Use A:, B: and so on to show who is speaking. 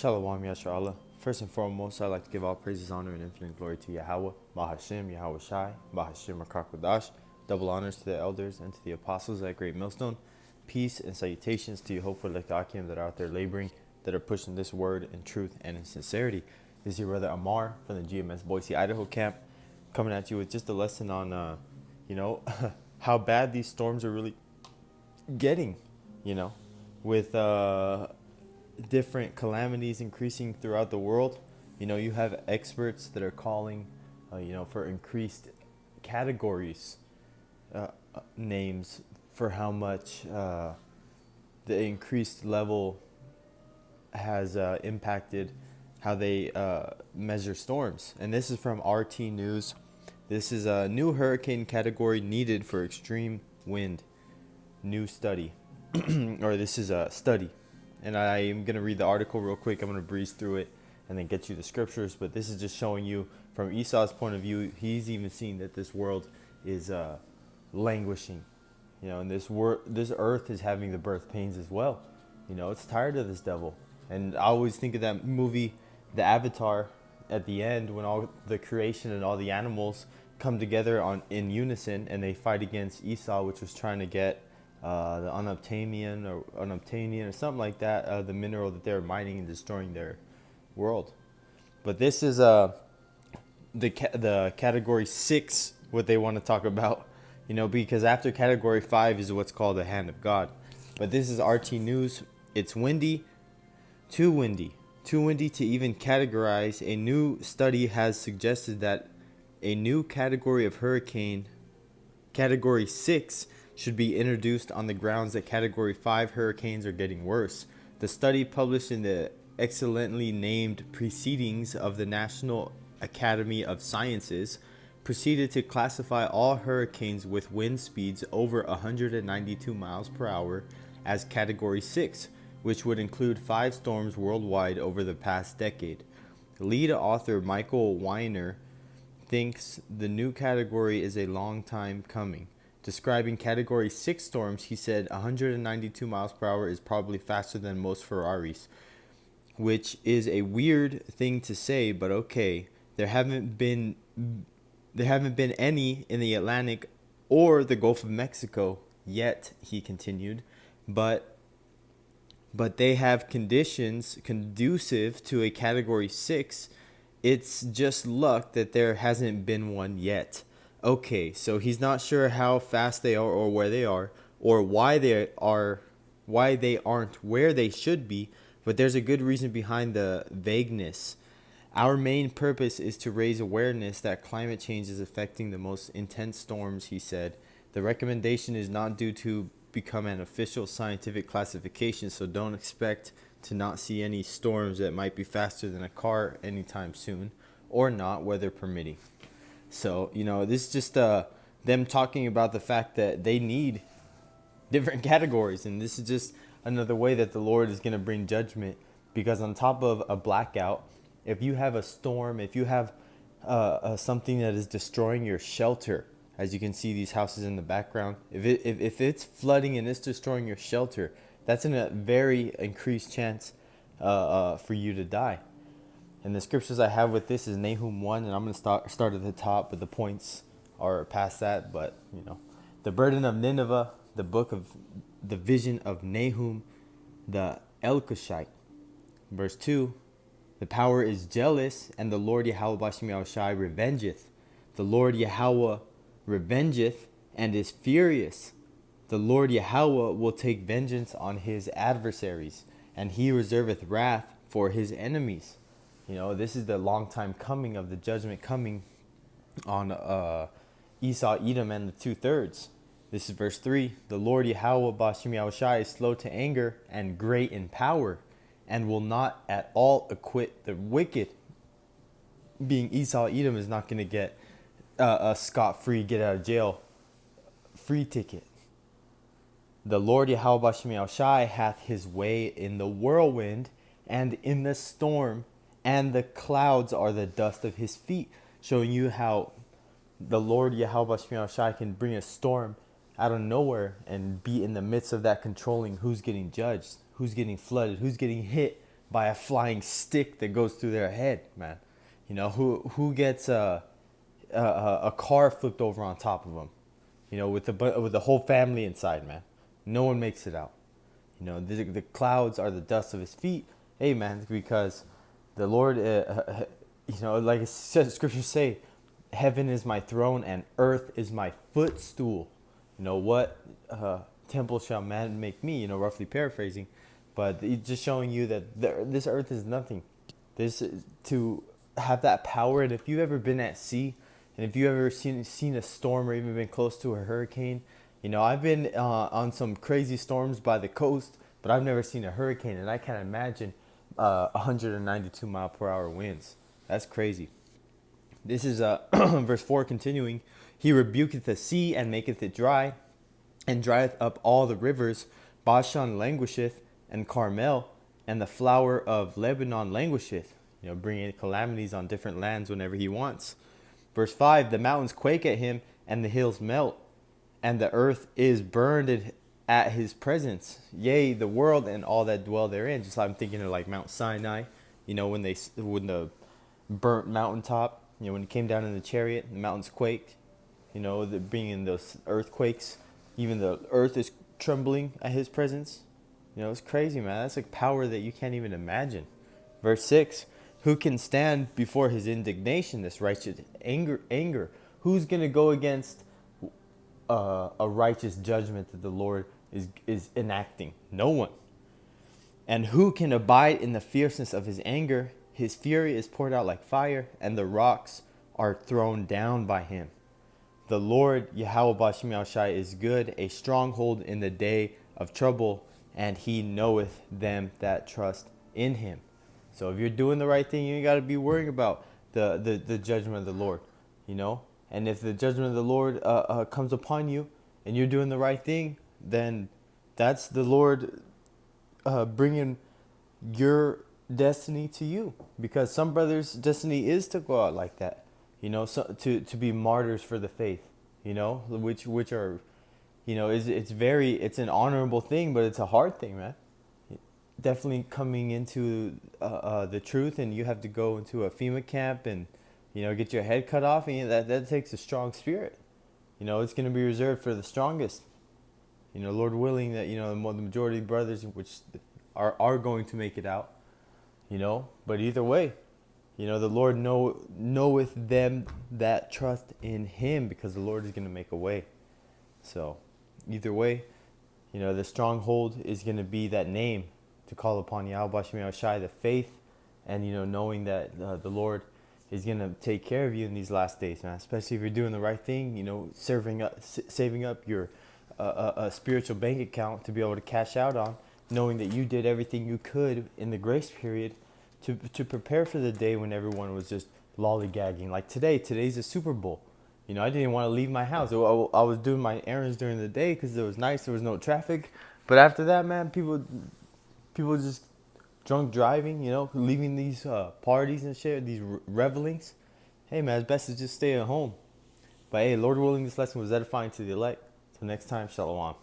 A: Shalom Yasharallah. First and foremost, I'd like to give all praises, honor, and infinite glory to Yahweh, Bahashim, Yahweh Shai, Bahashim, Rakakwadash. Double honors to the elders and to the apostles at Great Millstone. Peace and salutations to you, hopeful Lekakim that are out there laboring, that are pushing this word in truth and in sincerity. This is your brother Amar from the GMS Boise, Idaho camp, coming at you with just a lesson on, how bad these storms are really getting, with different calamities increasing throughout the world. You have experts that are calling, for increased categories, names for how much the increased level has impacted how they measure storms. And this is from RT News. This is a new hurricane category needed for extreme wind. New study. Or this is a study. And I am going to read the article real quick. I'm going to breeze through it and then get you the scriptures. But this is just showing you from Esau's point of view. He's even seen that this world is languishing. And this earth is having the birth pains as well. It's tired of this devil. And I always think of that movie, The Avatar, at the end when all the creation and all the animals come together in unison and they fight against Esau, which was trying to get the unobtainium or something like that, the mineral that they're mining and destroying their world. But this is the category 6, what they want to talk about, because after category 5 is what's called the hand of God. But this is RT News. It's windy, too windy to even categorize. A new study has suggested that a new category of hurricane, category 6, should be introduced on the grounds that category 5 hurricanes are getting worse. The study, published in the excellently named Proceedings of the National Academy of Sciences, proceeded to classify all hurricanes with wind speeds over 192 miles per hour as category 6, which would include 5 storms worldwide over the past decade. Lead author Michael Weiner thinks the new category is a long time coming. Describing category 6 storms, he said 192 miles per hour is probably faster than most Ferraris, which is a weird thing to say, but okay. There haven't been any in the Atlantic or the Gulf of Mexico yet, he continued, but they have conditions conducive to a category 6. It's just luck that there hasn't been one yet. Okay, so he's not sure how fast they are or where they are or why they aren't where they should be, but there's a good reason behind the vagueness. Our main purpose is to raise awareness that climate change is affecting the most intense storms, he said. The recommendation is not due to become an official scientific classification, so don't expect to not see any storms that might be faster than a car anytime soon, or not, weather permitting. So, this is just them talking about the fact that they need different categories. And this is just another way that the Lord is going to bring judgment. Because on top of a blackout, if you have a storm, if you have something that is destroying your shelter, as you can see these houses in the background, if it's flooding and it's destroying your shelter, that's in a very increased chance for you to die. And the scriptures I have with this is Nahum 1, and I'm going to start at the top, but the points are past that. But, the burden of Nineveh, the book of the vision of Nahum, the Elkoshite. Verse 2, the power is jealous, and the Lord Yahweh Bashim Yahushai revengeth. The Lord Yahweh revengeth and is furious. The Lord Yahweh will take vengeance on his adversaries, and he reserveth wrath for his enemies. This is the long time coming of the judgment coming on Esau, Edom, and the 2/3. This is verse 3. The Lord Yahweh Bashim Yahushai is slow to anger and great in power, and will not at all acquit the wicked. Being Esau, Edom is not going to get a scot-free, get out of jail free ticket. The Lord Yahweh Bashim Yahushai hath his way in the whirlwind and in the storm, and the clouds are the dust of his feet, showing you how the Lord Yahweh Bashim Yahushai can bring a storm out of nowhere and be in the midst of that, controlling who's getting judged, who's getting flooded, who's getting hit by a flying stick that goes through their head, man. You know, who gets a car flipped over on top of them, you know, with the whole family inside, man. No one makes it out. You know, the clouds are the dust of his feet. Hey, man, because the Lord, you know, like it says, scriptures say, heaven is my throne and earth is my footstool. You know, what temple shall man make me? You know, roughly paraphrasing. But it's just showing you that this earth is nothing. This to have that power. And if you've ever been at sea, and if you ever seen a storm or even been close to a hurricane, you know, I've been on some crazy storms by the coast, but I've never seen a hurricane, and I can't imagine 192 mile per hour winds. That's crazy. This is verse 4 continuing. He rebuketh the sea and maketh it dry, and drieth up all the rivers. Bashan languisheth, and Carmel, and the flower of Lebanon languisheth. You know, bringing calamities on different lands whenever he wants. Verse 5, the mountains quake at him, and the hills melt, and the earth is burned at his presence. Yea, the world and all that dwell therein. Just like I'm thinking of like Mount Sinai, you know, when the burnt mountaintop, you know, when it came down in the chariot, the mountains quaked, you know, bringing those earthquakes. Even the earth is trembling at his presence. You know, it's crazy, man. That's like power that you can't even imagine. Verse 6, who can stand before his indignation, this righteous anger? Who's going to go against a righteous judgment that the Lord is enacting? No one. And who can abide in the fierceness of his anger? His fury is poured out like fire, and the rocks are thrown down by him. The Lord, Yahweh Bashim Yahushai, is good, a stronghold in the day of trouble, and he knoweth them that trust in him. So if you're doing the right thing, you ain't got to be worrying about the judgment of the Lord, you know. And if the judgment of the Lord comes upon you and you're doing the right thing, then that's the Lord bringing your destiny to you. Because some brothers' destiny is to go out like that, you know, so to be martyrs for the faith, you know, which are, you know, it's an honorable thing, but it's a hard thing, man. Definitely coming into the truth, and you have to go into a FEMA camp and, you know, get your head cut off, and that takes a strong spirit. You know, it's going to be reserved for the strongest. You know, Lord willing that, you know, the majority of brothers which are going to make it out, you know. But either way, you know, the Lord knoweth them that trust in him, because the Lord is going to make a way. So either way, you know, the stronghold is going to be that name to call upon Yahweh Bashim Yahushai, the faith, and, you know, knowing that the Lord is going to take care of you in these last days, man. Especially if you're doing the right thing, you know, saving up your a spiritual bank account to be able to cash out on, knowing that you did everything you could in the grace period to prepare for the day when everyone was just lollygagging. Like today's a Super Bowl. You know, I didn't want to leave my house. I was doing my errands during the day because it was nice. There was no traffic. But after that, man, people just drunk driving, you know, leaving these parties and shit, these revelings. Hey, man, it's best to just stay at home. But hey, Lord willing, this lesson was edifying to the elect. Till next time, shalom.